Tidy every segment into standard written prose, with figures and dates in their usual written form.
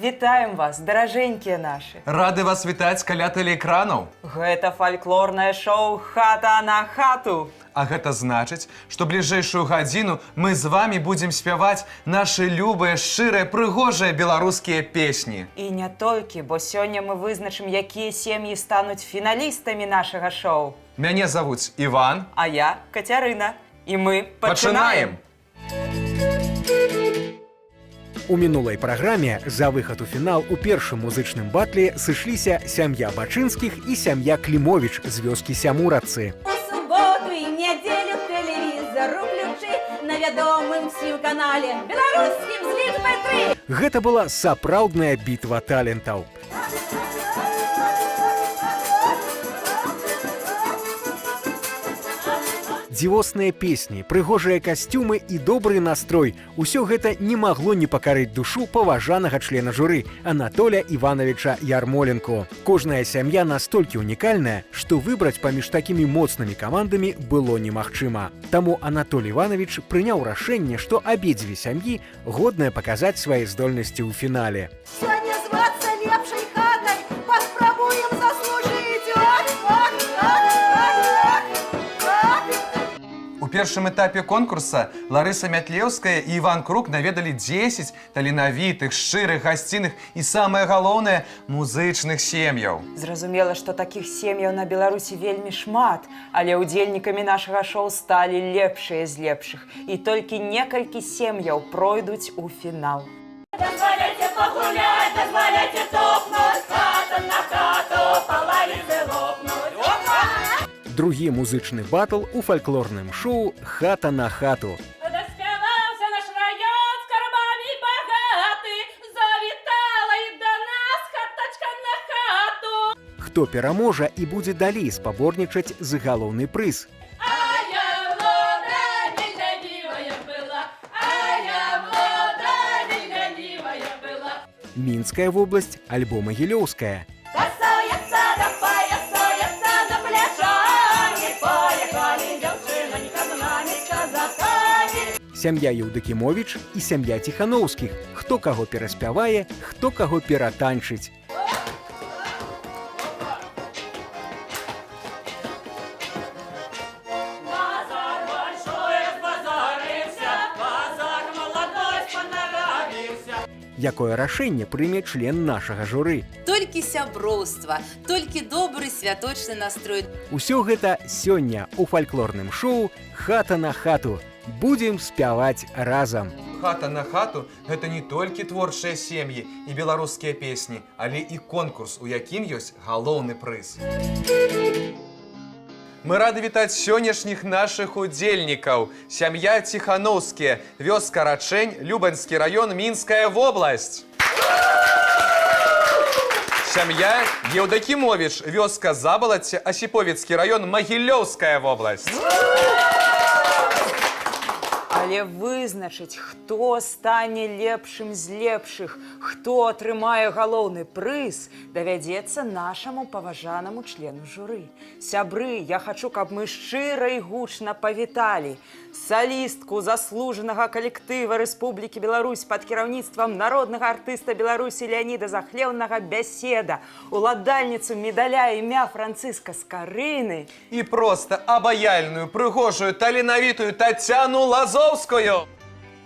Вітаем вас, даражэнькія нашы. Рады вас вітаць каля тэлеэкранаў. Гэта фальклорнае шоу «Хата на хату». А гэта значыць, што бліжэйшую гадзіну мы з вамі будзем спяваць нашы любыя, шчырыя, прыгожыя беларускія песні. І не толькі, бо сёння мы вызначым, якія сем'і стануць фіналістамі нашага шоу. Мяне завуць Іван. А я Кацярына. І мы Пачынаем! У мінулай праграме за выхад у фінал у першым музычным батле сышліся сям'я Бачынскіх і сям'я Клімовіч з вёскі Сямурацы. У суботу і нядзелю тэлевізор уключы на вядомым всім канале беларускім з лічбай 3. Гэта была сапраўдная бітва талентаў. Дзівосныя песні, прыгожыя касцюмы і добры настрой. Усё гэта не магло не пакарыць душу паважанага члена журы Анатоля Івановича Ярмоленко. Кожная сям'я настолькі унікальная, што выбраць паміж такімі моцнымі камандамі было немагчыма. Таму Анатоль Іванович прыняў рашэнне, што абедзве сям'і годныя паказаць свае здольнасці ў фінале. Сёння звацца лепшай хатай, паспрабуем заслужыць. У першым этапе конкурса Ларыса Мятлеўская і Іван Крук наведалі 10 таленавітых, шчырых, гасцінных і, самае галоўнае, музычных сем'яў. Зразумела, што такіх сем'яў на Беларусі вельмі шмат, але ўдзельнікамі нашага шоу сталі лепшыя з лепшых. І толькі некалькі сем'яў пройдуць у фінал. Дазваляйце пагуляць, дазваляйце топнуць, хата на хату, палавіцы лопнуць. Другі музычны батл у фальклорным шоу «Хата на хату». Даспяваўся наш раён з кармамі багаты, завітала і да нас хатачка на хату. Хто пераможа і будзе далей спаборнічаць за галоўны прыз. А я молода, лянівая была, а я молода, лянівая была. Мінская вобласць альбо Магілёўская. Тасуецца да паясуецца на пляжані, поехали дзяўчынанька з намі з казакамі. Сям'я Еўдакімовіч і сям'я Ціханоўскіх. Хто каго пераспявае, хто каго ператанчыць. Базар большой разбазарыўся, базар маладой спанаравіўся. Якое рашэнне прыме член нашага журы? Толькі сяброўства, толькі добры святочны настрой. Усё гэта сёння ў фальклорным шоу «Хата на хату». Будзем спяваць разам. Хата на хату – гэта не толькі творчыя сем'і і беларускія песні, але і конкурс, у якім ёсць галоўны прыз. Мы рады вітаць сённяшніх нашых удзельнікаў. Сям'я Ціханоўскія, вёска Рачэнь, Любанскі раён, Мінская вобласць. Сям'я Еўдакімовіч, вёска Забалацце, Асіповіцкі раён, Магілёўская вобласць. Але вызначыць, хто стане лепшым з лепшых, хто атрымае галоўны прыз, давядзецца нашаму паважанаму члену журы. Сябры, я хачу, каб мы шчыра і гучна павіталі салістку заслужанага калектыва Рэспублікі Беларусь пад кіраўніцтвам народнага артыста Беларусі Леаніда Захлеўнага Бяседа, уладальніцу медаля імя Францыска Скарыны І проста абаяльную, прыгожую, таленавітую Тацяну Лазоўскую.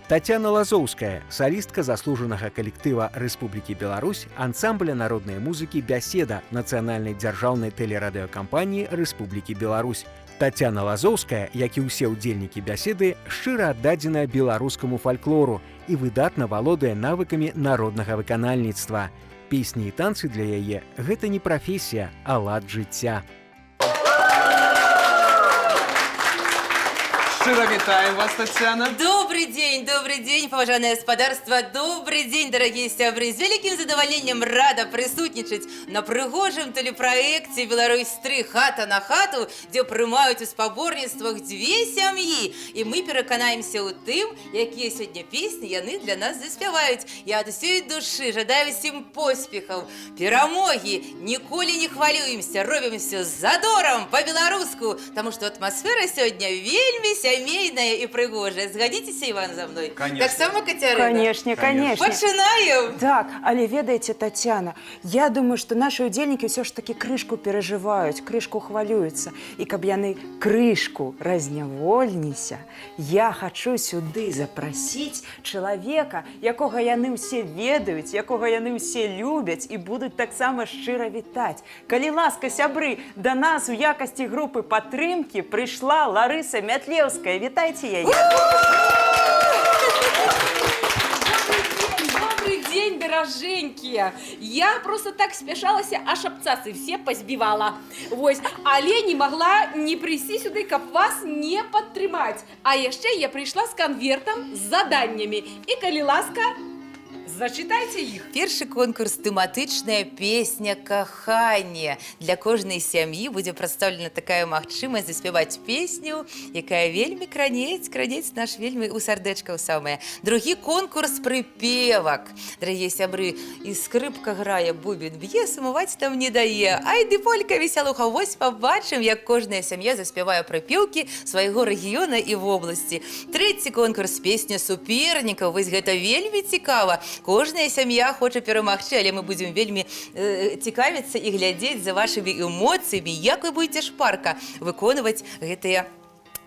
Тацяна Лазоўская, салістка заслужанага калектыва Рэспублікі Беларусь, ансамбля народнай музыкі «Бяседа» нацыянальнай дзяржаўнай тэлерадыёкампаніі Рэспублікі Беларусь. Тацяна Лазоўская, як і ўсе ўдзельнікі бяседы, шчыра аддадзена беларускаму фальклору і выдатна валодае навыкамі народнага выканальніцтва. Песні і танцы для яе – гэта не прафесія, а лад жыцця. Шчыра вітаем вас, Тацяна. Добрый день, паважанае гаспадарства, добрый день, дорогие сябры. З вялікім задавальненнем рада прысутнічаць на прыгожым тэлепраекце «Беларусь-3. Хата на хату», дзе прымаюць у спаборніцтвах дзве сям'і. І мы пераканаемся ў тым, якія сёння песні яны для нас заспяваюць. Я ад усёй душы жадаю усім поспехаў, перамогі, ніколі не хвалюемся, робім всё з задорам, па-беларуску, таму што атмасфера сёння вельмі сямейная. сямейная і прыгожая. Згадзіцеся, Іван, за мной? Конечно. Так само, Кацярына? Конечно, конечно. Пачынаем! Так, але ведаеце, Тацяна, я думаю, што нашы ўдзельнікі ўсё ж такі крышку перажываюць, крышку хвалююцца. І каб яны крышку разнявольніся, я хачу сюды запрасіць чалавека, якога яны ўсе ведаюць, якога яны ўсе любяць і будуць таксама шчыра вітаць. Калі ласка, сябры, да нас у якасці групы падтрымкі прыйшла Ларыса Мятлеўская. Вітайце яе. Добрый день, дороженькие. Я просто так спяшалася, аж абцасы все позбивала. Вось, але не могла не прийти сюда, каб вас не падтрымаць. А яшчэ я пришла с конвертом с заданнями. И, калі ласка, зачитайте их. Першы конкурс тэматычная песня кахання. Для кожнай сям'і будзе прадстаўлена такая магчымасць заспяваць песню, якая вельмі кранець наш вельмі у сардэчка ў самае. Другі конкурс прыпевак. Дарагія сябры, і скрыпка грае, бубен б'е, сумаваць там не дае. Ай, ды полька весялуха, вось пабачым, як кожная сям'я заспявае прыпеўкі свайго рэгіёна і вобласці. Трэці конкурс песня супернікаў. Вось гэта вельмі цікава. Кожная сям'я хоча перамагчы, але мы будзем вельмі цікавіцца і глядзець за вашымі эмоцыямі, як вы будзеце шпарка выконваць гэтыя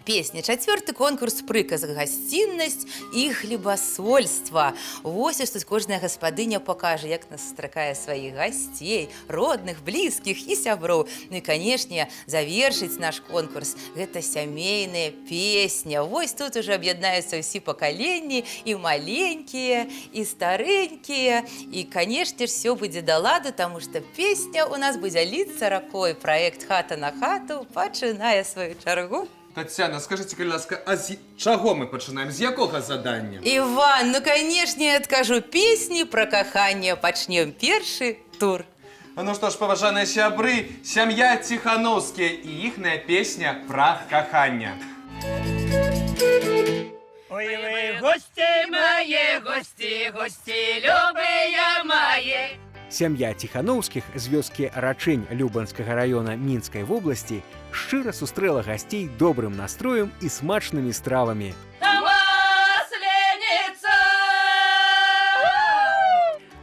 песні. Чацвёрты конкурс прыказ, гасціннасць і хлебасольства. Вось тут кожная гаспадыня пакажа, як нас сустракае сваіх гасцей, родных, блізкіх і сяброў. Ну і, канешне, завершыць наш конкурс гэта сямейная песня. Вось тут уже аб'яднаюцца ўсе пакаленні, і маленькія, і старэнькія. І, канешне, ўсё будзе да ладу, таму што песня у нас будзе ліцца ракой. Праект «Хата на хату» пачынае сваю чаргу. Тацяна, скажите, калі ласка, а з чаго мы пачынаем? З якога задання? Іван, ну, канешне, адкажу песні пра каханне. Пачнем першы тур. Ну што ж, паважаныя сябры, сям'я Ціхановскія і іхная песня пра кахання. Ой, вы гости мои, гости, любые мои. Сям'я Ціхановскіх з вёскі Рачэнь Любанскага раёна Мінскай вобласці шчыра сустрэла гасцей добрым настроем і смачнымі стравамі. Масленица!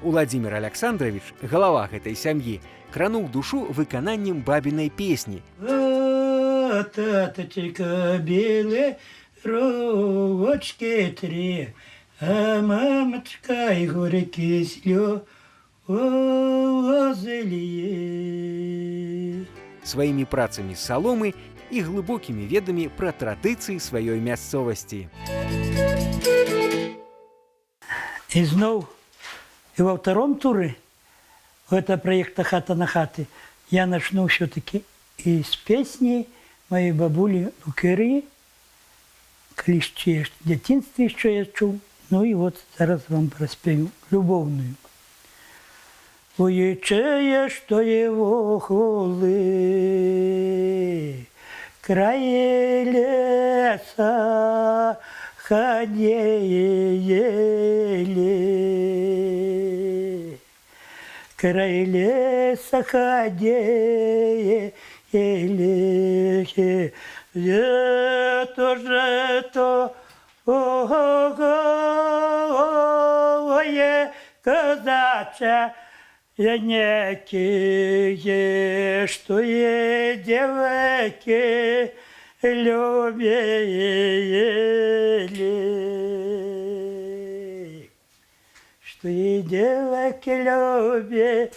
Уладзімір Александрович, галава гэтай сям'і, крануў душу выкананнем бабінай песні. О, таточка, белые ровочки три, а мамочка и горькие слезы. Сваімі працамі з саломы і глыбокімі ведамі пра традыцыі сваёй мясцовасці. И снова, и во втором туре этого проекта «Хата на хаты» я начну все-таки и с песни моей бабули Лукерии, кліще в дитинстве, що я чув. Ну и вот зараз вам проспею любовную. Уече, что его холы, крае леса ходили, край леса ходили, это ое казача. Я некие, что и девки любили, что и девки любили,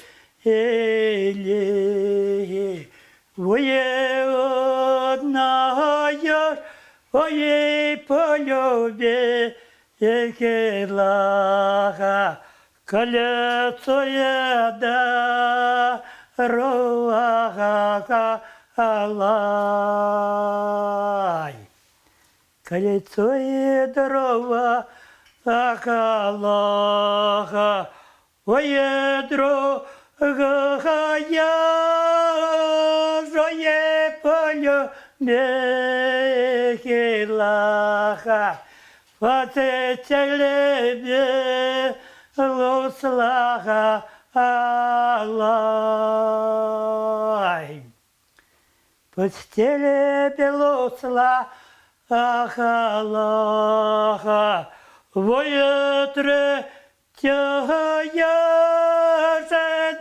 ой, одна, ой, полюбила, колесо дорога, лай. Колесо дорога, ой, дорога, я же полюбила, вот тебе Луслага алай. Постели белосла ахалаха, воєтре тягая,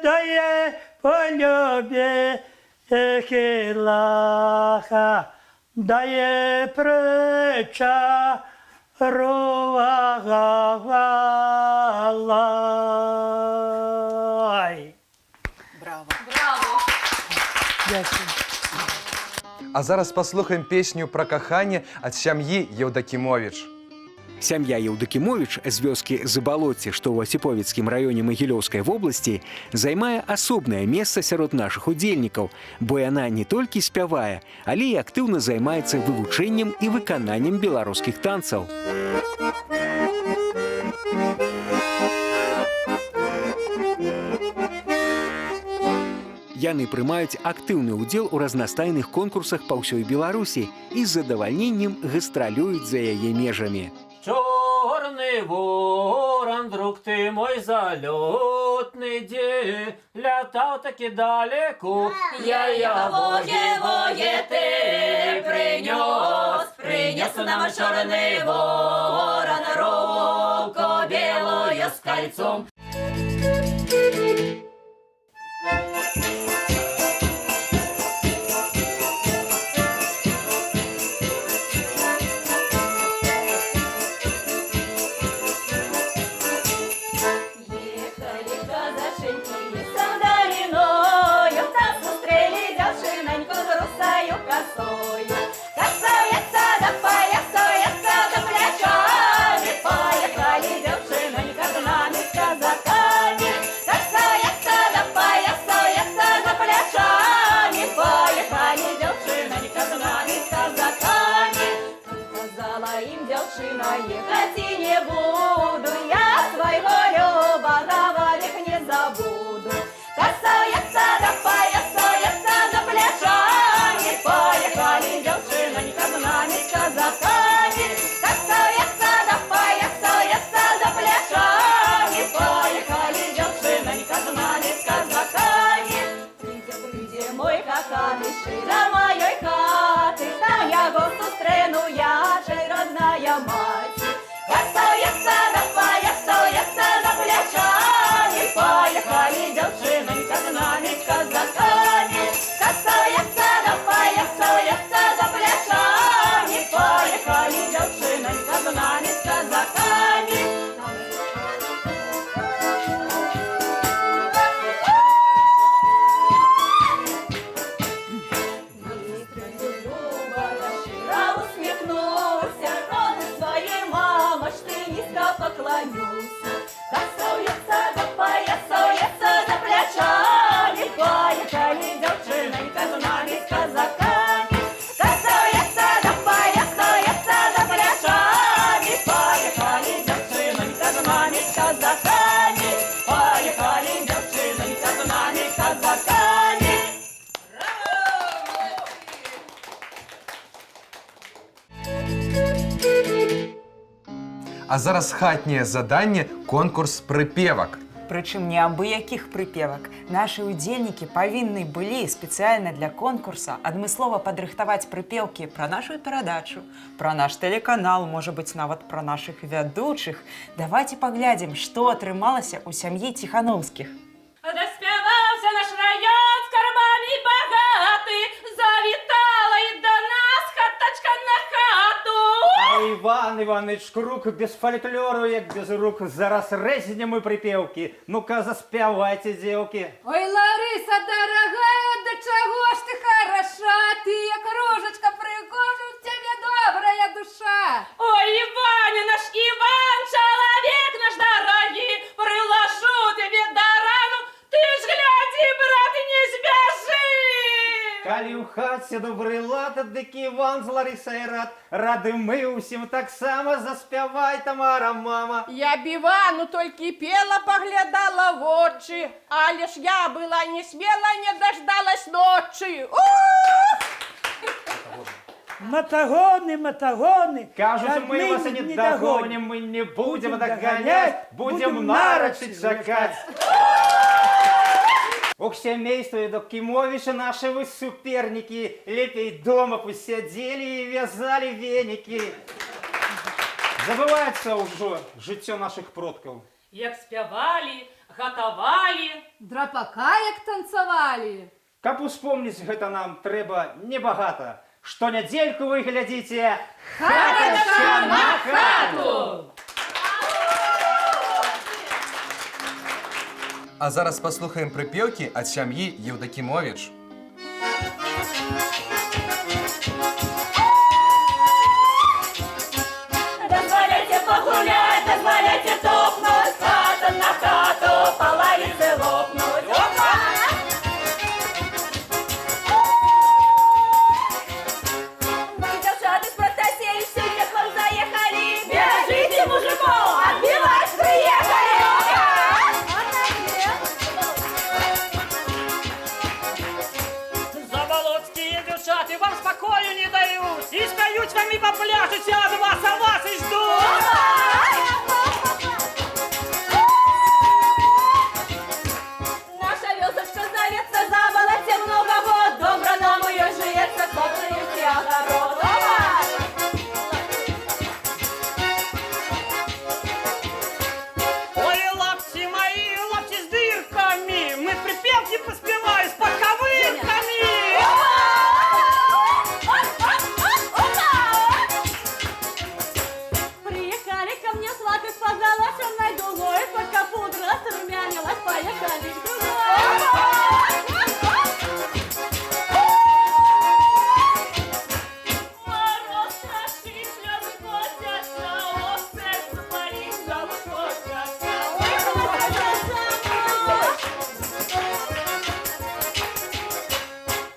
дає по любі хилаха, дає прича ровагавалай. Браво. Дякую. А зараз послухаємо песню про кохання ад сям'і Еўдакімовіч. Сям'я Еўдакімовіч з вёскі Забалоцце, што ў Асіповіцкім раёне Магілёўскай вобласці, займае асобнае месца сярод нашых удзельнікаў, бо яна не толькі спявае, але і актыўна займаецца вывучэннем і выкананнем беларускіх танцаў. Яны прымаюць актыўны ўдзел у разнастайных конкурсах па ўсёй Беларусі і з задавальненнем гастралююць за яе межамі. Чорний ворон, друг ти мой залютний, де лятав таки далеко. Я воє ти принес нам чорний ворон, руку білою з кольцом. А зараз хатнее заданне конкурс прыпевак. Прычым не абы-якіх прыпевак. Нашы ўдзельнікі павінны былі спецыяльна для конкурса адмыслова падрыхтаваць прыпеўкі пра нашу перадачу, пра наш тэлеканал, можа быць, нават пра нашых вядучых. Давайце паглядзім, што атрымалася ў сям'і Ціхановскіх. Распяваўся наш раён з кармамі багаты, завітала і да нас хатачка на хату. А Іван Іванович Крук без фольклору, як без рук, зараз рэзнем і припевки. Ну-ка, заспявайте, девки. Ой, Лариса, дорогая, да чего ж ты хороша, ты, як ружечка пригожа, у тебя добрая душа. Ой, Иваня, наш Иван, человек наш дорогий, приложу тебе до рану, ты ж гляди, брат, не сбежи. Калі ў хаце добрый лад, дык Іван з Ларисай рады мы ўсім таксама, заспявай, Тамара, мама. Я б Івану толькі пела, поглядала в очі, але ж я была не смела, не дождалась ночі. Матагоны, матагоны. Кажуть, мы вас не догоним, мы не будем догонять, будем нарочить чакать. Ох, семейство Евдокимовича, наши вы суперники, лепей дома пусть сидели и вязали веники. Забывается уже життя наших продков. Як спявали, гатавали. Драпака як танцевали. Каб успомнить гэта нам трэба небагато. Штонядельку вы глядите Хаточка на хату! А зараз паслухаем прыпеўкі ад сям'і Евдокимович. Дозволяйте погулять, дозволяйте топнуть, хата на хату, половицы лопнуть. Опа! Вы, девчата, с протасею, сегодня к вам заехали. Бежите, мужиков, отбивать приехали. Заболотские девчата вам спокою не дают. И споют вами по пляжу, сяду вас, а вас и ждут. Наша вёсочка зовется, заболоте много вод. Добро нам ее жиется, собственный все огород. Ой, лапти мои, лапти с дырками. Мы припевки поспеваем с подковырками. Приехали ко мне сваты с позолоченной дугой, только пудра срумянилась, поехали к Мороз страшит, слезы котятся, о, сердце моих залокотятся.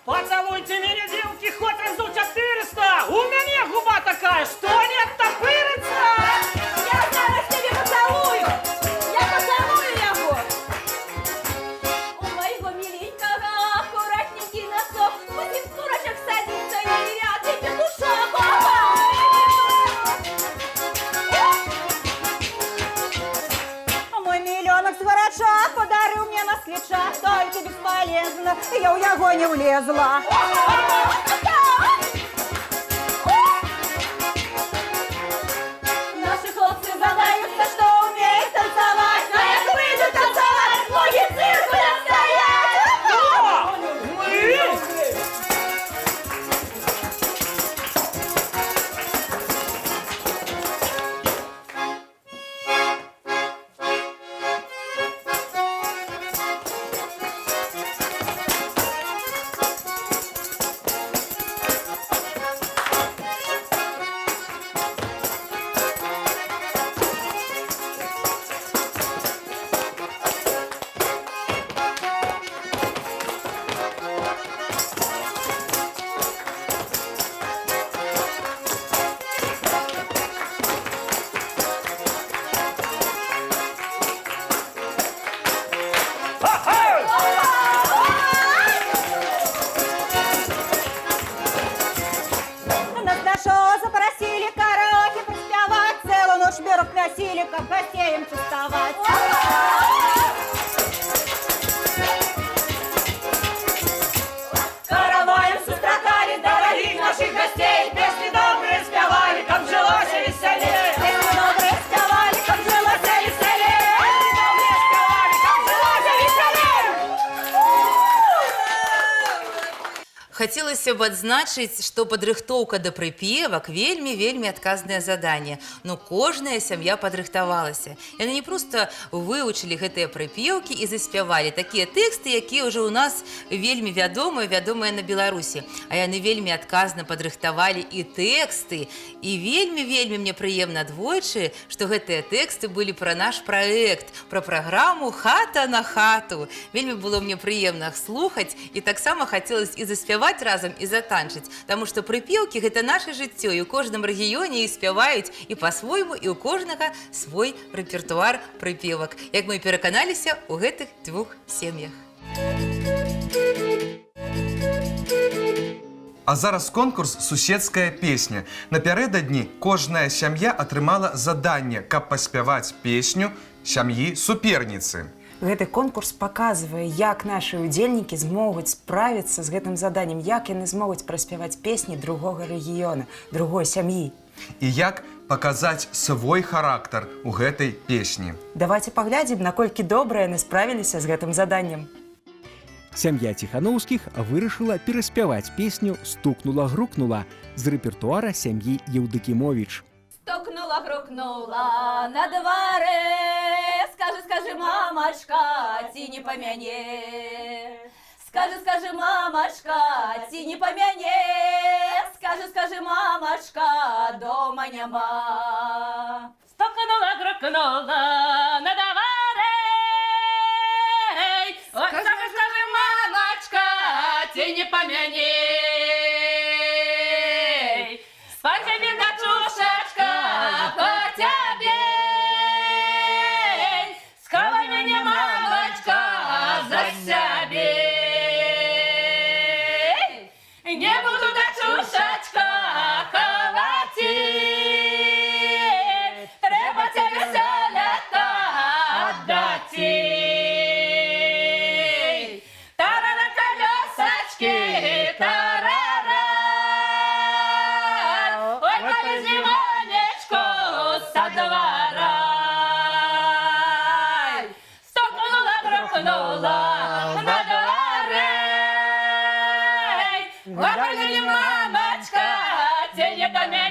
Поцелуйте меня, девки, хоть разу 400. У меня губа такая, что не оттопырится. Я зараз тебе поцелую. Я поцелую его. У моего миленького аккуратненький носок. 8 курочек садится и ряд, и петушок. Мой миллионок сворача подарил мне москвича, только бесполезно, я у яго не влезла. Наши хлопцы задаются, что умеют танцевать, но як выйдут танцевать, ноги циркулем стоять. Нас нашо запросили караоке проспевать, целую ночь беру просили, как гостеем частовать. Караваем сустракали дорогих наших гостей, песни добрые спевали, как жилось веселее. Песни добрые спевали, как жилось веселее. Песни добрые спевали, как жилось веселее. Хацелася б адзначыць, што падрыхтоўка да прыпевак вельмі адказнае заданне. Но кожная сям'я падрыхтавалася. Яны не проста вывучылі гэтыя прыпеўкі і заспявалі такія тэксты, якія ўжо ў нас вельмі вядомыя на Беларусі. А яны вельмі адказна падрыхтавалі і тэксты. І вельмі мне прыемна двойчы, што гэтыя тэксты былі пра наш праект, пра праграму «Хата на хату». Вельмі было мне прыемна іх слухаць, і таксама хацелася і заспяваць разам і затанчыць, таму што прыпеўкі гэта наша жыццё, і ў кожным рэгіёне іх спяваюць і па-свойму, і ў кожнага свой рэпертуар прыпевак, як мы пераканаліся ў гэтых двух сем'ях. А зараз конкурс «Суседская песня». Напярэдадні кожная сям'я атрымала заданне, каб паспяваць песню сям'і суперніцы. Гэты конкурс паказвае, як нашы ўдзельнікі змогуць справіцца з гэтым заданнем, як яны змогуць праспяваць песні другога рэгіёна, другой сям'і. І як паказаць свой характар у гэтай песні. Давайте паглядзім, наколькі добра яны справіліся з гэтым заданнем. Сям'я Ціханаўскіх вырашыла пераспяваць песню «Стукнула-грукнула» з рэпертуара сям'і Еўдакімовіч. Стукнула-грукнула на дворе, скажи, мамочка, ці не памяне. Скажи, мамочка, ці не памяне. Скажи, мамочка, дома няма. Стукнула-грукнула на дворе. Скажи, мамочка, ці не памяне. Спать тебе, дочушечка, по тебе. Сховай меня, мамочка, за себе. Не буду, дочушечка, ховать. Треба тебе все-лето отдать. Тарара колесочки, тарара. Ой, повези Манечку со двора. Стукнула-грукнула на дворе. Ой, повези, мамочка, тебе до меня.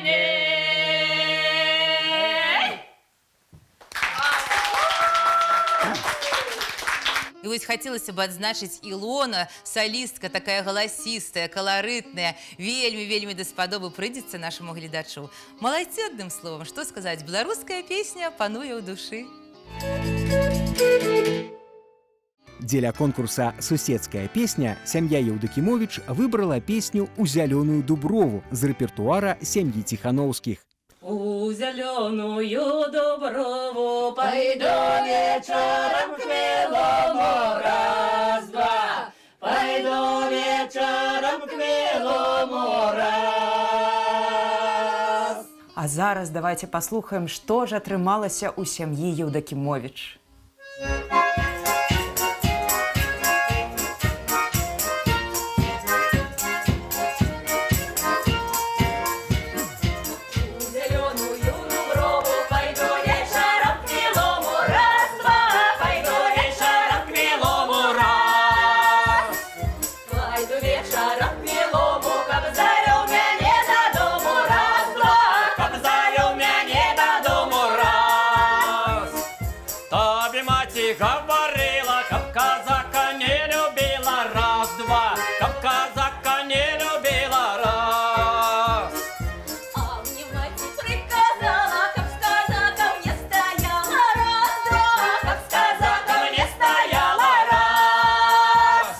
И вот хотелось бы отзначить Илона, солистка такая голосистая, колоритная, вельми даспадобы прыйдзецца нашему гледачу. Малайцы, одним словом, что сказать, белорусская песня пануе ў душы. Дзеля конкурса «Суседская песня» сям'я Еўдакімовіч выбрала песню «У зялёную дуброву» з рэпертуара сям'і Ціханаўскіх. У зеленую дуброву пойду вечером к милому раз-два. Пойду вечером к милому раз. А зараз давайте паслухаем, што ж атрымалася ў сям'і Еўдакімовіч. Говорила, как казака не любила, раз-два, как казака не любила, раз. А мне мать приказала, как с казаком не стояла, раз-два, как с казаком не стояла, раз.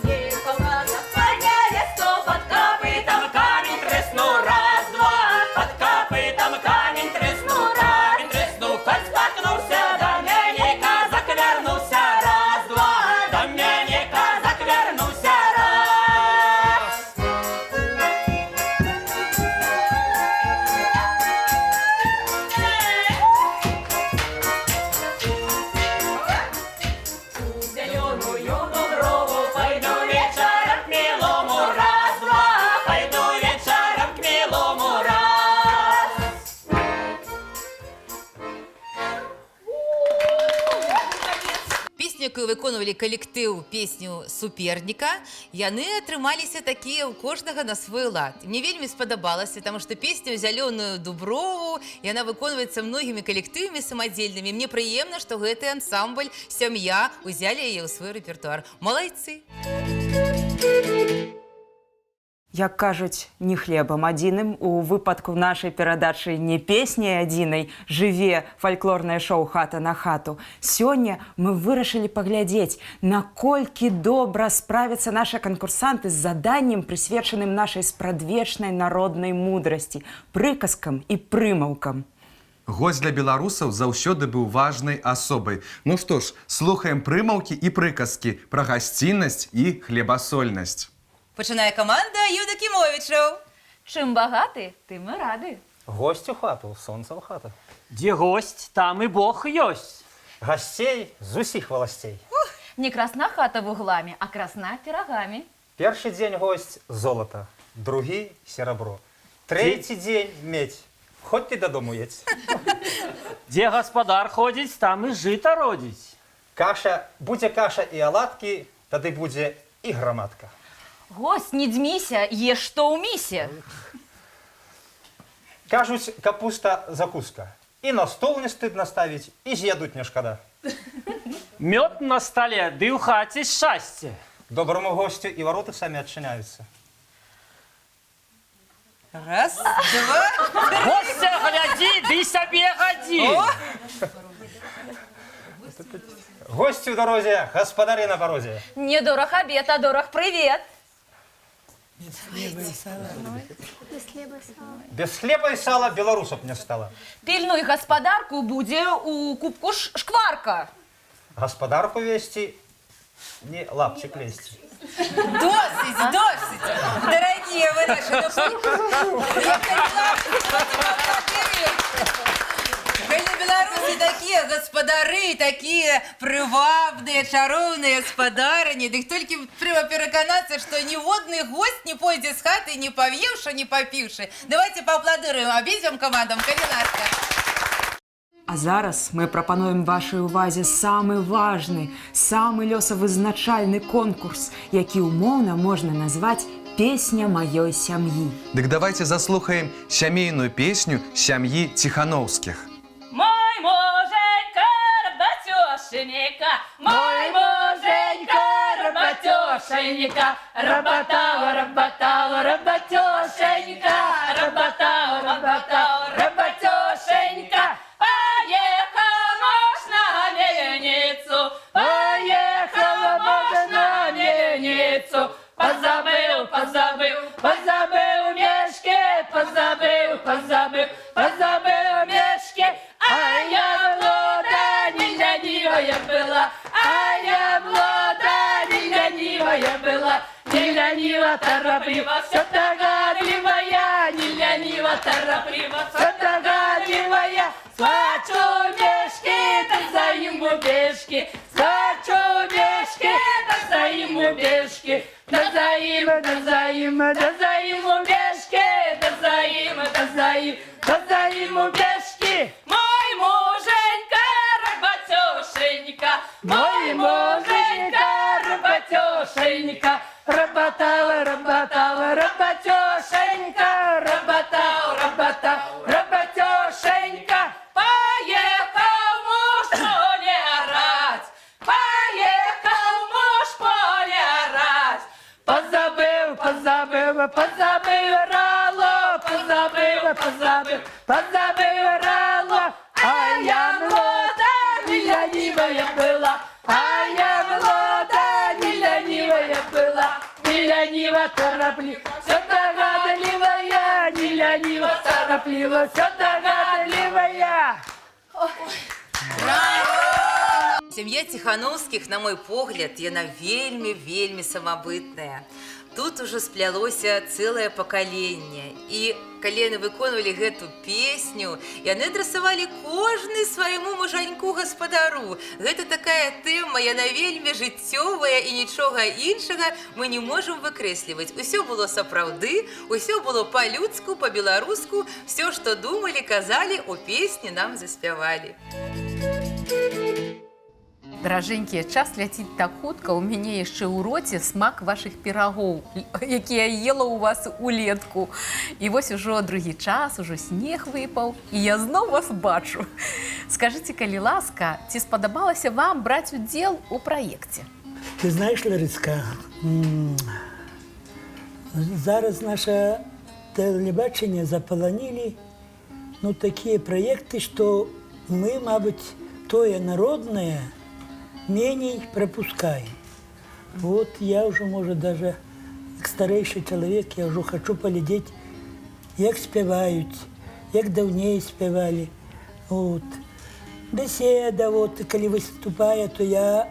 Ехал казак по невесту, под копытом камень треснул, раз-два, под копытом камень треснул, камень треснул, конь споткнулся, да меня казак вернулся, раз-два, да меня казак вернулся, раз. Зеленую дуброву пойду вечером к милому, раз-два, пойду вечером к милому, раз. Песню, якую выконвалі калектыў песню суперніка, яны атрымаліся такія ў кожнага на свой лад. Мне вельмі спадабалася, таму што песня ў зялёную дуброву, яна выконваецца многімі калектывамі самадзельнымі. Мне прыемна, што гэты ансамбль, сям'я узялі яе ў свой рэпертуар. Малайцы! Як кажуць, не хлебам адзіным, у выпадку нашай перадачы не песняй адзінай жыве фальклорнае шоу «Хата на хату». Сёння мы вырашылі паглядзець, наколькі добра справяцца нашы канкурсанты з заданнем, прысвечаным нашай спрадвечнай народнай мудрасці, прыказкам і прымаўкам. Госць для беларусаў заўсёды быў важнай асобай. Ну што ж, слухаем прымаўкі і прыказкі пра гасціннасць і хлебасольнасць. Пачынае каманда Еўдакімовічаў. Чым багаты, тым і рады. Гость у хату, сонца ў хату. Где гость, там и Бог есть. гостей з усіх властей. Не красна хата вуглами, а красна пирогами. Перший день гость – золото, другий – серебро. Третий день – медь. Хоть ты додому едь. Где господар ходить, там и жито родить. Каша, будзе каша і оладки, тады будзе і грамадка. Гость, не дзьмися, ешь что умися. Кажуць, капуста закуска. І на стол не стыдно ставить, і з'ядуть не шкода. Мед на столе, да и в хате счастье. Доброму гостю і ворота самі адчиняються. Раз, два. Гостя гляди, да и себе годи. Гості в дорозі, господарі на порозі. Не дорог обед, а дорог привет. Без хлеба і сала белорусов не стало. Пильнуй господарку, буде у кубку шкварка. Господарку вести, не лапчик лезть. Досить, досить. Дорогие вы наши, Коли в Беларуси такие господари, такие привабные, чаровные господарыни, дык только треба переконаться, что ни водный гость не пойдет с хаты, не повевши, не попивши. Давайте поаплодируем обеим командам, коли ласка. А зараз мы прапануем вашай увазе самы важны, самы лёсавызначальны конкурс, які умоўна можна назваць «Песня маёй сям'і». Дык давайте заслухаем сямейную песню сям'і Ціхановскіх. Мой муженька, работёшенька, мой муженька, работёшенька, работал, работал, работёшенька, работал, работал, работёшенька. Поехал муж на мельницу, поехал муж на мельницу, позабыл, позабыл, позабыл мешки, позабыл, позабыл, позабыл мешки. А я молода, не ленивая была, а я молода, не ленивая была, не ленива, тороплива, все догадливая, не ленива, тороплива, все догадливая. Скачу мешки, да за ему бешки, скачу мешки, да за ему бешки, да за им, да за им, да за ему бешки, да за им, да за им, да за ему бешки. Мой муженька, работёшенька, мой муженька, работёшенька, работал, работал, работёшенька, работал, работал, работёшенька. Поехал муж в поле орать, поехал муж в поле орать. Позабыл, позабыл, позабыл рало, позабыл, позабыл, позабыл рало. А я молода, не ленивая была, а я молода, не ленивая была, не ленива, тороплива, все догадливая, не ленива, тороплива, все догадливая. Сям'я Ціхановскіх, на мой погляд, яна вельмі самабытная. Тут уже сплялося цэлае пакаленне. І калі яны выконвалі гэту песню, яны адрасавалі кожны свайму мужаньку гаспадару. Гэта такая тэма, яна вельмі жыццёвая, і нічога іншага мы не можам выкрэсліваць. Усё было сапраўды, усё было па-людску, па-беларуску, всё, што думалі, казалі, у песні нам заспявалі. Даражэнькія, час ляціць так хутка, у мяне яшчэ ў роце смак вашых пірагоў, які я ела ў вас улетку. І вось ужо другі час, ужо снег выпаў, і я зноў вас бачу. Скажыце, калі ласка, ці спадабалася вам браць удзел у праекце? Ты знаешь, Ларыцка, зараз наше телебачення заполонили такие проекты, что мы, мабуть, тое народное меней пропускаем. Вот я уже, может, даже как старейший человек, я уже хочу поглядеть, як спевают, як давнее спевали. Вот. Беседа, вот, коли выступаю, то я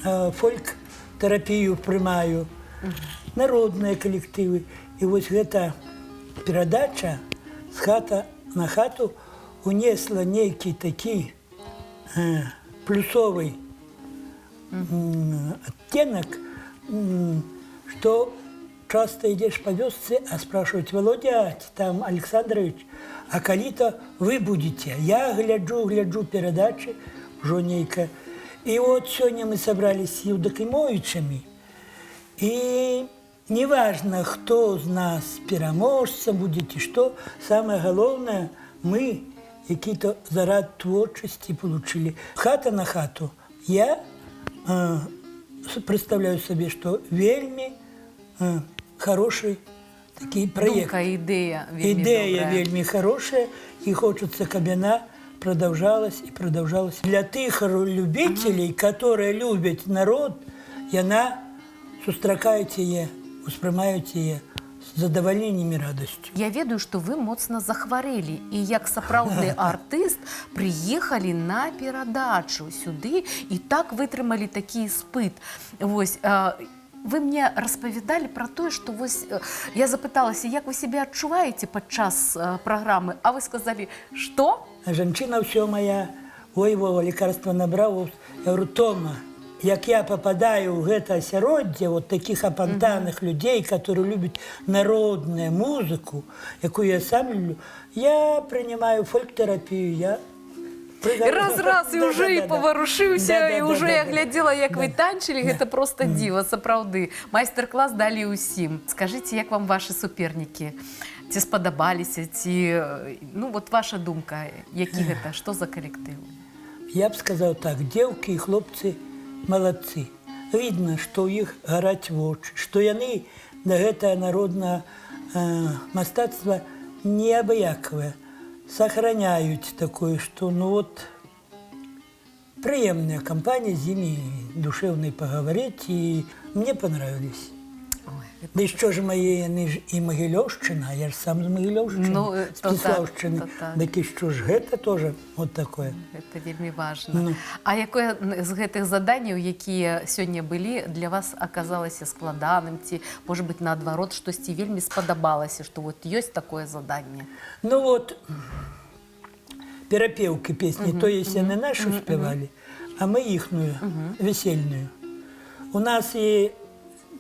фольк-терапию приймаю, народные коллективы. И вот эта передача с хата на хату унесла некий такий плюсовый оттенок, что часто идешь по вёсцы, а спрашивают: Володя, там Александрович, а калі-то вы будете? Я гляджу передачи жонейка. И вот сегодня мы собрались с Евдокимовичами, и неважно, кто из нас пераможцем будет и что, самое главное, мы какие-то зарад творчести получили. Хата на хату. Я представляю себе, что вельми хороший такий проект. Думка, ідея вельми Ідея добрая. вельми хорошая, и хочется, чтобы она продолжалась и продолжалась. Для тих любителей, которые любят народ, яна сустракаюць яе, успрымаюць яе з задавальненнем і радасцю. Я ведаю, што вы моцна захварэлі і як сапраўдны артыст прыехалі на перадачу сюды і так вытрымалі такі іспыт. Вось, вы мне распавядалі пра тое, што вось я запыталася, як вы сябе адчуваеце падчас праграмы, а вы сказалі, што? А жанчына ўсё моя, ой, Вова, лекарства набраў. Я говорю: Тома, як я попадаю в гэта асяроддзе вот таких апантаных людей, которые любят народную музыку, якую я сам люблю, я принимаю фольк-терапию, я Раз-раз і ўжо і паварушыўся, і ўжо я глядзела, як вы танчылі, гэта проста дзіва, сапраўды. Майстар-клас далі ўсім. Скажыце, як вам ваши супернікі? Ці спадабаліся, ці... Ну, вот ваша думка, які гэта, што за калектыў? Я б сказаў так, дзеўкі і хлопцы молодцы. Видно, што ў іх гараць вочы, што яны на гэтае народнае мастацтва неабыякавае. Сохраняют такое, что, ну вот, приемная компания, с ними душевно поговорить, и мне понравились. Да еще же мои, они же и Могилевщина, я же сам из Могилевщины, ну, с Киславщины. Так и что же, это тоже вот такое. Это вельми важно. А якое з гэтых заданняў, якія сёння былі, для вас аказалася складаным, ці, может быть, наадварот, штосьці вельмі спадабалася, что вот есть такое заданне? Ну вот, перапевки песни, то есть они нашу спевали, а мы ихную, весельную. У нас и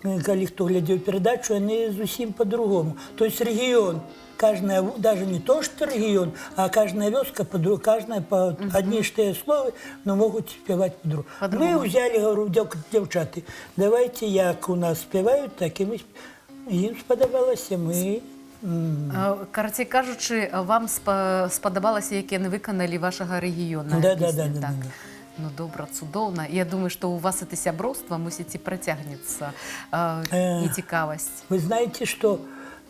калі хто глядзеў передачу, они зусім по-другому. То есть регион, каждая, даже не то, что регион, а каждая вёска, каждая по одни штые словы, но могут спевать по-другому. Мы взяли, говорю, девчаты, давайте, як у нас спевают, так и мы им сподобалось, мы... Карацей кажучы, вам спадабалася, як яны выканалі вашага рэгіёна? Да. Ну, добра, цудоўна. Я думаю, что у вас это сяброўства мусіць і працягнецца, і цікавасць. Вы знаете, что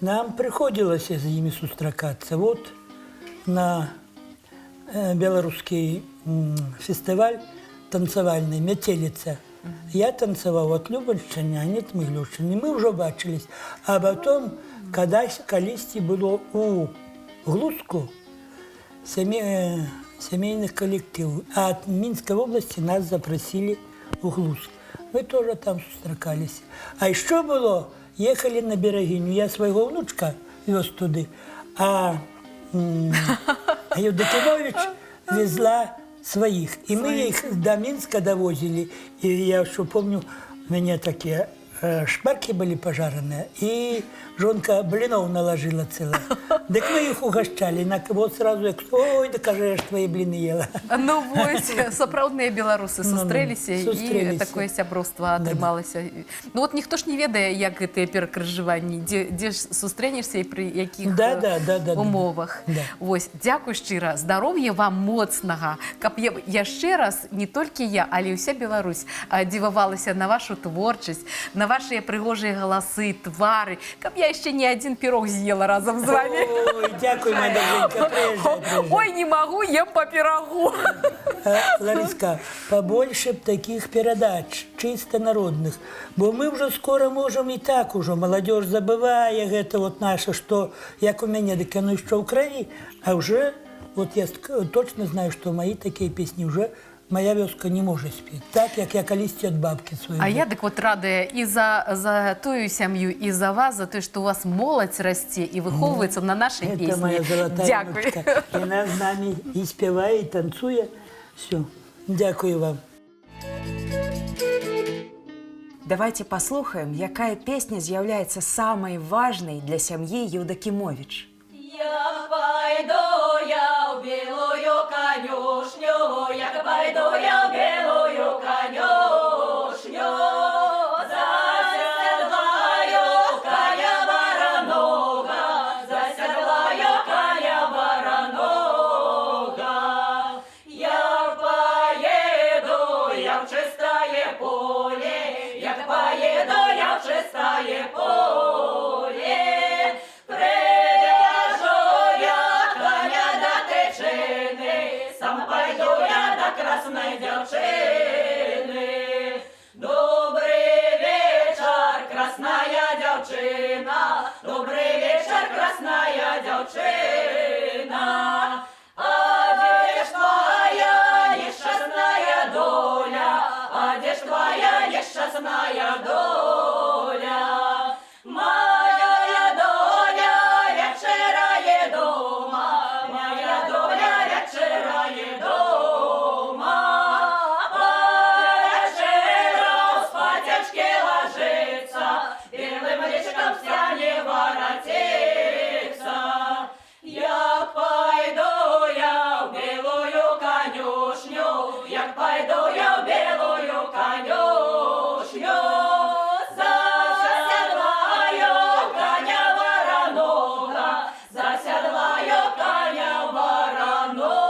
нам приходилось за ними сустракаться. Вот на белорусский фестиваль танцевальный «Метелица». Я танцевал от Любольшчыны, а не от Могилевщины. Мы уже бачились. А потом, калісьці было у Глузку семейных коллективов. А от Минской области нас запросили в Глузк. Мы тоже там сустракались. А еще было, ехали на Берегиню. Я своего внучка вез туда, а Евдокимович везла своих. И мы их до Минска довозили. И я еще помню, у меня такие шпарки были пожаренные, и жонка блинов наложила целое. Так мы их угощали. Вот сразу я говорю: ой, да кажи, я ж твои блины ела. Ну, вось, сапраўдныя беларусы сустрэліся, і такое сяброўства атрымалася. Ну, вот ніхто ж не ведае, як гэтыя перакрыжаванні, дзе ж сустрэнешся і пры якіх умовах. Вось, дзякуй шчыра, здароўя вам моцнага, каб яшчэ раз, не толькі я, але ўся Беларусь дзівавалася на вашу творчасць, на вашыя прыгожыя галасы, твары, каб я яшчэ не адзін пірог з'ела разам з вами. Ой, дякую, моя дорогенька, приезжай. Ой, не могу, ем по пирогу. Лариска, побольше таких передач, чисто народных. Бо мы уже скоро можем и так уже, молодежь забывая это вот наше, что, як у меня, так оно еще в крови, а уже, вот я точно знаю, что мои такие песни уже моя вёска не может спеть. Так, як я калісьці от бабки своей. А я так вот радая и за тую сям'ю, и за вас, за то, что у вас молодь расте и выховывается на нашей песне. Это моя золотая внучка. И она с нами и спевает, и танцует. Все. Дякую вам. Давайте послухаем, якая песня з'являецца самай важнай для сям'і Еўдакімовіч. Як пайду я в белую конюшню, як пайду я в белую конюшню, заседлаю коня воронога, заседлаю коня воронога. Як поеду я в чистое поле, як поеду я в чистое поле, привяжу я коня до тичини, сам пойду я до красной девчины. Добрый вечер, красная девчина, добрый вечер, красная девчина. А где ж твоя несчастная доля, а где ж твоя несчастная доля? Моя доля вечерає дома, моя доля вечерає дома. Вечером спатячки ложиться, білим личиком вся не воротиться. Як пойду я в белую конюшню, як пойду я в белую конюшню, заседлаю коня воронога, заседлаю коня воронога.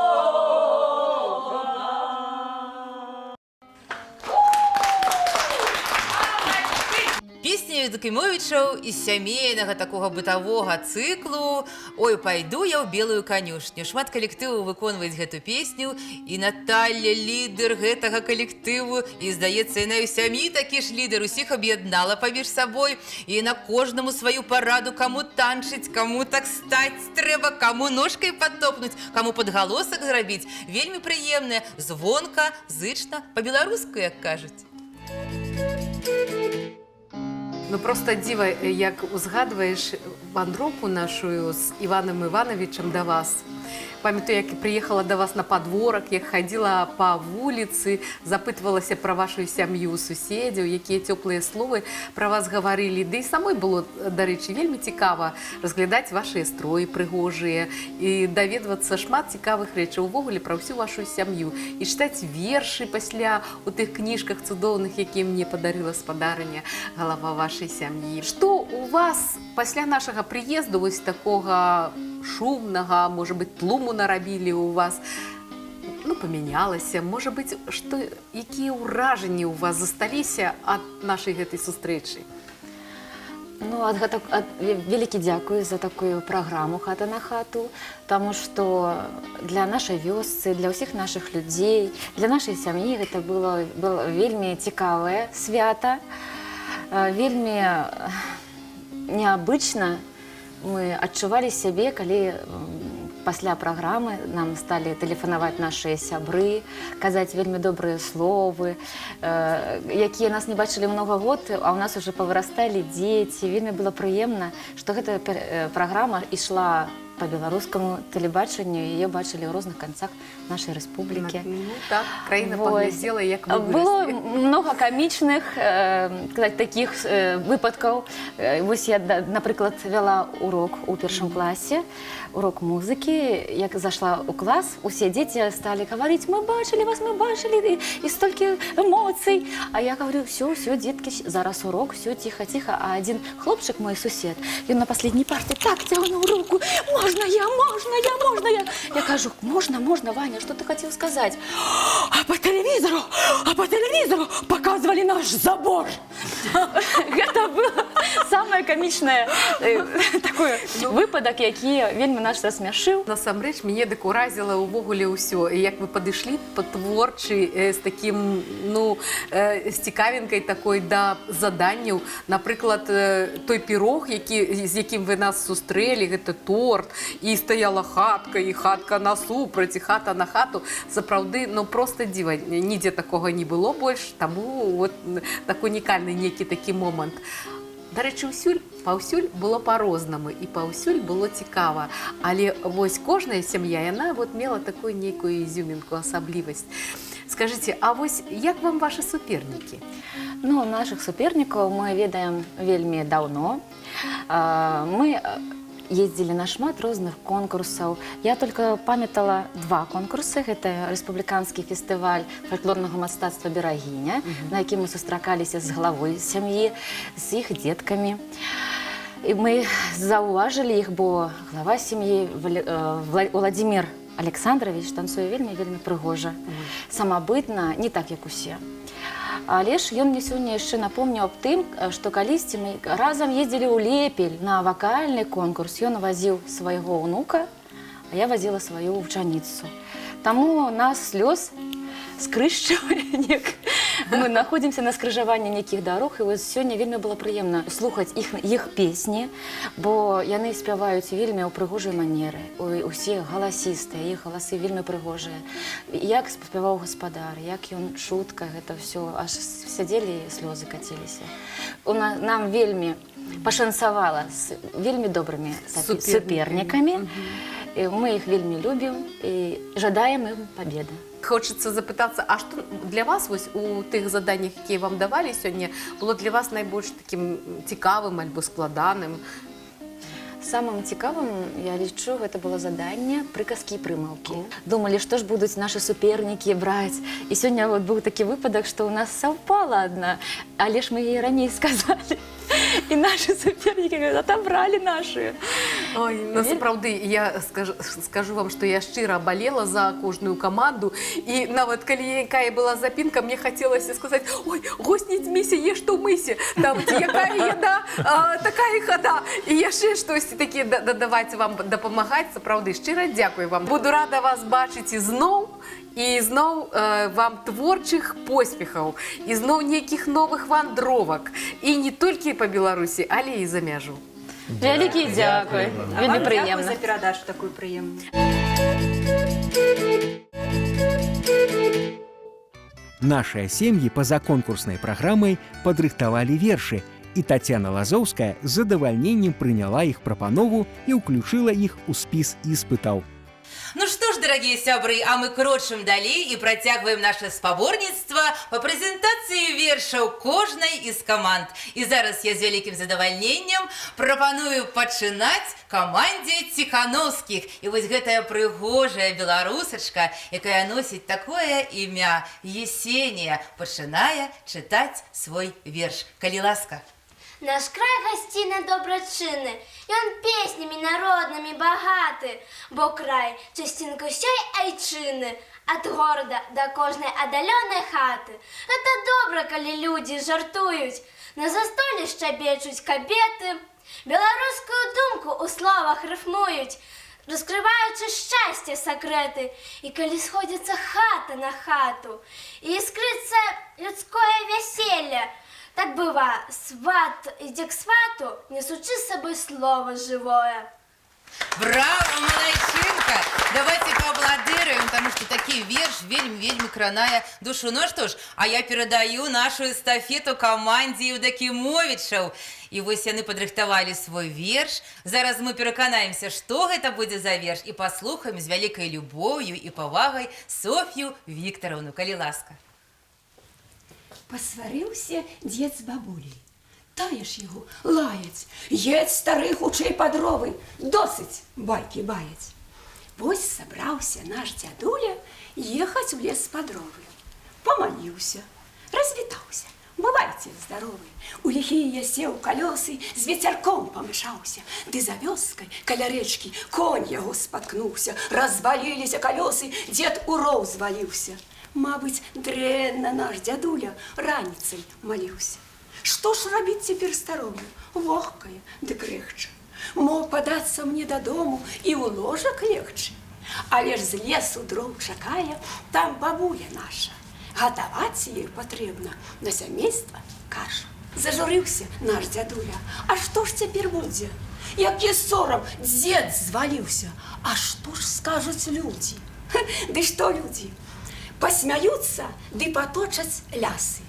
Песня Еўдакімовічаў із сямейнага такога бытавога цыклу «Ой, пайду я ў белую канюшню». Шмат калектываў выконваюць гэту песню, і Наталля лідар гэтага калектыву, і, здаецца, яна і ў сям'і такі ж лідар, усіх аб'яднала паміж сабой, і на кожнаму сваю параду, каму танчыць, каму так стаць трэба, каму ножкай падтопнуць, каму падгалосак зрабіць. Вельмі прыемная, звонка, зычна, па-беларуску, як кажуць. Ну просто дзіва, як узгадваеш вандроўку нашу з Іваном Івановичем да вас. Памятаю, як прыехала да вас на падворак, як хадзіла па вуліцы, запытвалася пра вашу сям'ю, суседзяў, якія цёплыя словы пра вас гаварылі. Ды і самой было, дарэчы, вельмі цікава разглядаць вашыя строі прыгожыя і даведвацца шмат цікавых рэчаў увогуле пра ўсю вашу сям'ю і чытаць вершы пасля у тых кніжках цудоўных, якія мне падарыла спадарыня, галава вашай сям'і. Што у вас пасля нашага прыезду вось такога шумнага, можа быць, тлуму нарабілі у вас, ну, памянялася, можа быць, што, якія ўражанні ў вас засталіся ад нашай гэтай сустрэчы? Ну, вялікі дзякую за такую праграму «Хата на хату», таму што для нашай вёсцы, для ўсіх нашых людзей, для нашай сям'і гэта было вельмі цікавае свята, вельмі неабычна. Мы адчувалі сябе, калі пасля праграмы нам сталі тэлефанаваць нашыя сябры, казаць вельмі добрыя словы, якія нас не бачылі многа год, а ў нас уже павырасталі дзеці. Вельмі было прыемна, што гэта праграма ішла по беларускаму тэлебачанню, яе бачылі ў розных канцах нашай рэспублікі. Ну так, краіна паглядзела, як вы выраслі. Было многа камічных такіх выпадкаў. Вось я, напрыклад, вяла урок у першым класе, урок музыкі. Як зашла ў клас, усе дзеці сталі гаварыць: мы бачылі вас, мы бачылі, і столькі эмоцый. А я говорю: все, дзеткі, зараз урок, все, ціха-ціха. А адзін хлопчык, мой сусед, ён на последняй парте так цягнуў руку: можно я? Я кажу: можно, Ваня, что ты хотел сказать? А по телевизору показывали наш забор. Это было самое комичное такой выпадок, які вельмі нас засмяшыў. Насамрэч, мяне дык уразіла ўвогуле ўсё. І як вы падышлі па-творчы з такім, ну, з цікавінкай такой да заданняў. Напрыклад, той пірог, з якім вы нас сустрэлі, гэта торт, і стаяла хатка, і хатка насупраць, і хата на хату. Сапраўды, ну, проста дзіва. Нідзе такога не было больш, таму вот так унікальны некі такі момант. Дарэчы, паўсюль было па-рознаму, і паўсюль было цікава. Але вось кожная сям'я, яна вот мела такую нейкую ізюмінку, асаблівасць. Скажите, а вось як вам ваши суперники? Ну, наших супернікаў мы ведаем вельмі даўно. Мы ездзілі на шмат розных конкурсаў. Я только памятала 2 конкурсы. Гэта рэспубліканскі фестываль фальклорнага мастацтва «Берагіня», на якім мы сустракаліся з главой сям'і, з іх дзеткамі. І мы заўважылі іх, бо глава сям'і Владимир Александрович танцуе вельмі прыгожа, самабытна, не так, як усе. Але ж ён мне сёння яшчэ напомніў аб тым, што калісьці мы разам ездзілі ў Лепель на вакальны конкурс. Ён вазіў свайго ўнука, а я вазіла сваю вучаніцу. Таму нас слёз скрышчвае. Мы находзімся на скрыжаванні нейкіх дарог, і вось сёння вельмі было прыемна слухаць іх песні, бо яны спяваюць вельмі ў прыгожай манеры. Усе галасістыя, іх галасы вельмі прыгожыя. Як спяваў гаспадар, як ён шутка, гэта ўсё, аж сядзелі і слёзы каціліся. Нам вельмі пашанцавала з вельмі добрымі супернікамі. Мы іх вельмі любім і жадаем ім пабеды. Хочется запытацца, а што для вас вось у тых заданнях, якія вам давалі сёння, было для вас найбольш такім цікавым альбо складаным? Самым цікавым, я лічу, гэта было заданне прыказкі і прымаўкі. Думалі, што ж будуць нашы супернікі браць. І сёння быў такі выпадак, што ў нас саўпала адна, але ж мы яе раней сказалі. І нашы супернікі атобралі нашу. Ой, насправды, я скажу вам, што я шчыра балела за кожную каманду, і нават калі якая была запінка, мне хацелася сказаць: ой, гость не дзьміся, еш што ўмыся, там якая яда, такая хада. І яшчэ штосьці такі давайце вам дапамагаць, сапраўды, шчыра дзякую вам. Буду рада вас бачыць ізноў, і зноў вам творчых поспехаў, і зноў нейкіх новых вандровак, і не толькі па Беларусі, але і за мяжу. Вялікі дзякуй. Вельмі прыемна. за перадачу такую прыемную. Нашыя сем'і па-за конкурснай праграмай падрыхтавалі вершы, і Тацяна Лазоўская з задавальненнем прыняла іх прапанову і ўключыла іх у спіс іспытаў. Ну что ж, дорогие сябры, а мы крочым далей и протягиваем наше спаборніцтва по прэзентацыі вершаў кожнай из команд. И зараз я з вялікім задавальненнем прапаную пачынаць камандзе Ціхановскіх. І вось гэтая прыгожая беларусачка, якая носіць такое імя Есенія, пачынае чытаць свой верш. Калі ласка. Наш край гостиной доброчинный, и он песнями народными богаты, бо край частинка всей айчины, от города до кожной отдаленной хаты. Это добро, коли люди жартуют, на застоле щебечуть кабеты, белорусскую думку у словах рифмують, раскрываючи щастя секрети, і коли сходиться хата на хату, і іскриться людськое весілля. Так быва, сват ідзе к свату, несучи з собой слово живое. Браво, малайчинка! Давайте поаплодируем, потому что такие верш вельми кранае душу. Ну что ж, а я передаю нашу эстафету команде Евдокимовичаў. И вось яны падрыхтавалі свой верш. Зараз мы пераканаемся, што гэта будзе за верш, і паслухаем з вялікай любоўю і павагай Софью Викторовну, калі ласка. Посварился дед с бабулей. Тая ж его лаять. Едь, стары, хутчэй под ровы. Досыть байки баять. Вось собрался наш дядуля ехать в лес под ровы. Помолился, развитался. Бывайте здоровы. У лихие сел колесы, с ветерком помешался. Ды за вёскай, каля речки, конь его споткнулся. Развалились колесы, дед у ров звалился. Мабыть, дрэнна наш дядуля раніцай молился. Что ж рабіць цяпер старому? Вогкае, ды крыхча. Мо падацца мне дадому і ў ложак легче. Але ж з лесу дроў чакае там бабуля наша. Гатаваць ёй патрэбна на сямейства кашу. Зажурыўся наш дядуля. А што ж цяпер будзе? Які сорам, дзед зваліўся. А што ж скажуць людзі? Ды што людзі? Посмяются, ды поточаць лясы.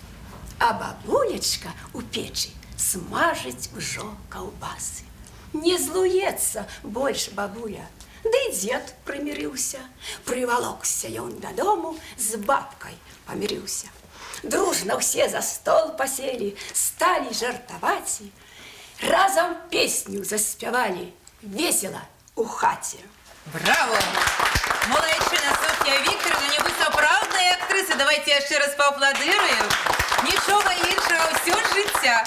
А бабулечка у печи смажить ужо колбасы. Не злуецца больш бабуля. Ды дед прымірыўся. Прывалокся ён дадому з бабкай памірыўся. Дружно все за стол посели, стали жартовать, разом песню заспевали, весело у хате. Браво! Молодчина Софья Викторовна, не будь сапраўднай актриси. Давайте еще раз поаплодируем. Ничего іншого, все життя.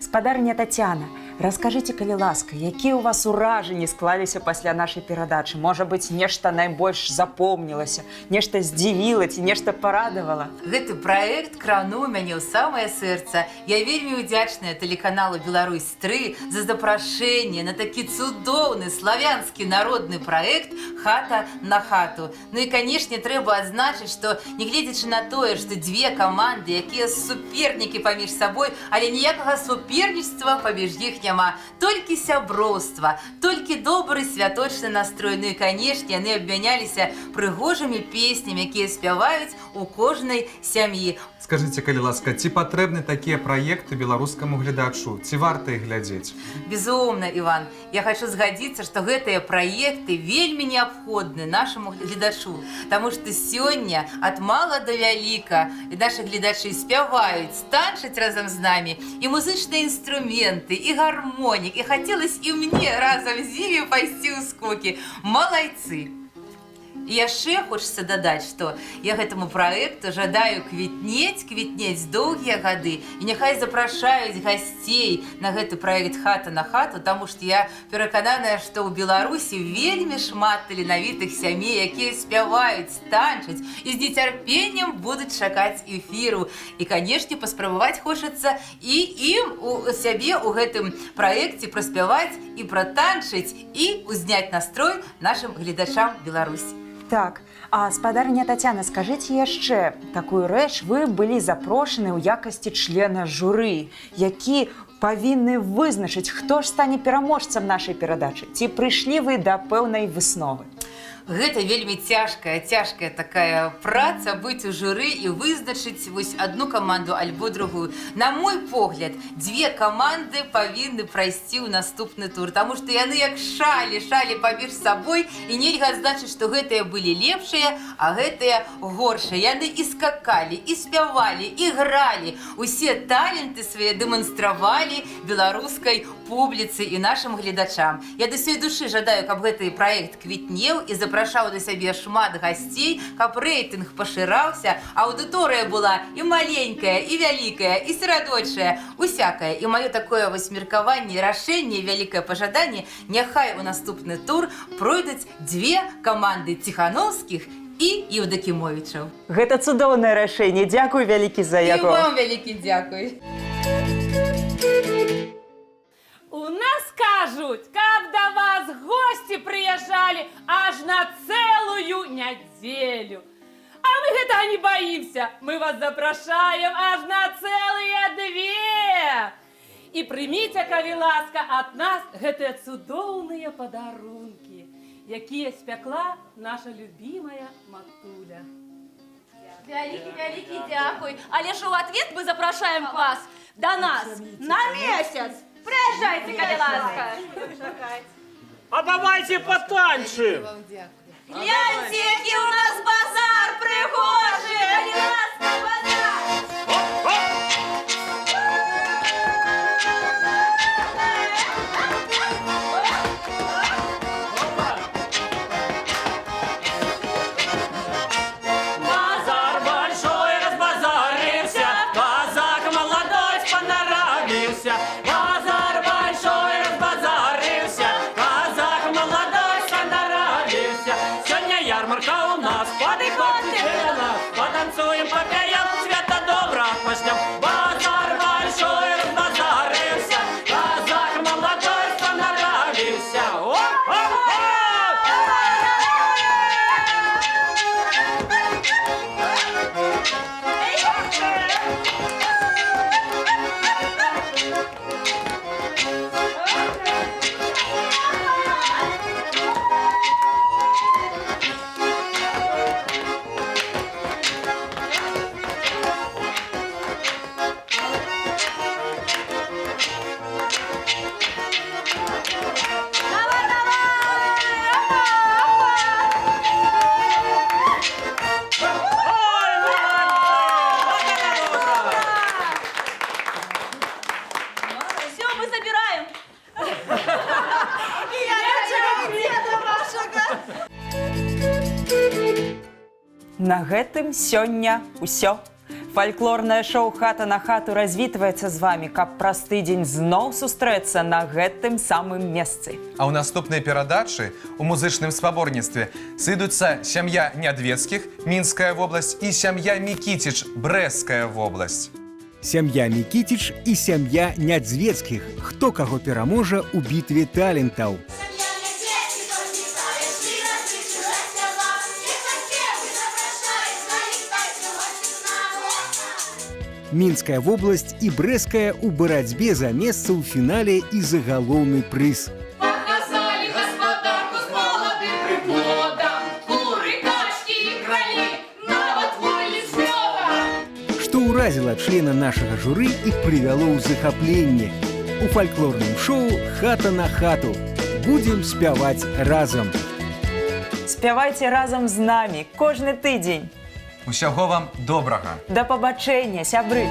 Спадарня Тацяна, раскажыце, калі ласка, якія ў вас уражанні склаліся пасля нашай перадачы? Можа быць, нешта найбольш запомнілася, нешта здзівіла ці нешта парадавала? Гэты праект крануў мяне ў самае сэрца. Я вельмі ўдзячная тэлеканалу «Беларусь-3» за запрашэнне на такі цудоўны славянскі народны праект «Хата на хату». Ну і, канешне, трэба адзначыць, што, нягледзячы на тое, што дзве каманды, якія супернікі паміж сабой, але ніякага суперніцтва паміж іх няма. Толькі сяброўства, толькі добры святочны настрой. Ну і, канешне, яны абмяняліся прыгожымі песнямі, якія спяваюць у кожнай сям'і. Скажыце, калі ласка, ці патрэбны такія праекты беларускаму гледачу? Ці варта іх глядзець? Безумоўна, Іван. Я хочу згадзіцца, што гэтыя праекты вельмі неабходны нашаму гледачу, таму што сёння ад мала да вяліка нашы гледачы спяваюць, танчаць разам з намі, і музычныя інструменты, і гармонік, і хацелось і мне разам з імі пайсці ў скокі. Малайцы! І яшчэ хочацца дадаць, што я гэтаму праекту жадаю квітнець доўгія гады, і няхай запрашаюць гасцей на гэты праект «Хата на хату», таму што я перакананая, што ў Беларусі вельмі шмат таленавітых сямей, якія спяваюць, танчаць і з нецярпеннем будуць чакаць эфіру. І, канешне, паспрабаваць хочацца і ім у сябе ў гэтым праекце праспяваць і пратанчыць і ўзняць настрой нашым гледачам Беларусі. Так, а спадарня Тацяна, скажыце яшчэ такую рэч, вы былі запрошаны ў якасці члена журы, які павінны вызначыць, хто ж стане пераможцам нашай перадачы. Ці прыйшлі вы да пэўнай высновы? Гэта вельмі цяжкая такая праца быць у журы і вызначыць вось адну каманду альбо другую. На мой погляд, дзве каманды павінны прайсці ў наступны тур, таму што яны як шалі паміж сабой, і нельга адзначыць, што гэтыя былі лепшыя, а гэтыя горшыя. Яны і скакалі, і спявалі, і гралі. Усе таленты свае дэманстравалі беларускай публіцы і нашым гледачам. Я да сёй душы жадаю, каб гэты праект квітнеў і запрашаў да сябе шмат гасцей, каб рэйтынг пашыраўся, аўдыторыя была і маленькая, і вялікая, і серадочая, усякая. І маё такое вось меркаванне, рашэнне, вялікае пажаданне, няхай у наступны тур пройдуць дзве каманды Ціхановскіх і Еўдакімовічаў. Гэта цудоўнае рашэнне. Дзякуй вялікі за яго. І вам вялікі дзякуй. У нас кажуть, каб до вас гости приезжали аж на целую неделю. А мы гэтага не боимся. Мы вас запрашаем аж на целые 2. И примите, калі ласка, от нас гэтыя цудоўныя падарункі, якія спякла наша любимая матуля. Вялікі дзякуй. Але ж у ответ мы запрашаем вас до нас на месяц. Приезжайте, калі ласка. А давайте потанчим. Гляньте, який у нас базар пригожий. Калі ласка, базар. Базар большой разбазарился, казак молодой поноровился. Базар большой разбазарился, казак молодой поноровился. Сегодня ярмарка у нас, подыходит дело, потанцуем, попоем, света добра почнем. Базар большой разбазарился, казак молодой поноровился. На гэтым сёння ўсё. Фальклорнае шоу «Хата на хату» развітваецца з вами, каб праз тыдзень зноў сустрэцца на гэтым самым месцы. А ў наступнай перадачы у музычным спаборніцтве сыдуцца сям'я Нядведскіх, Мінская вобласць, і сям'я Мікіціч, Брэсцкая вобласць. Сям'я Мікіціч і сям'я Нядзвецкіх. Хто каго пераможа ў бітве талентаў? Мінская вобласць і Брэсцкая ў барацьбе за месца ў фінале і за галоўны прыз. Показали господарку с молодым приплодом, куры, качки и кроли, нават волі з мёда. Што ўразіла члена нашага журы і прывяло ў захапленне. У фальклорным шоу «Хата на хату» будзем спяваць разам. Спявайце разам з намі кожны тыдзень. Усяго вам добрага. Да пабачэння, сябры!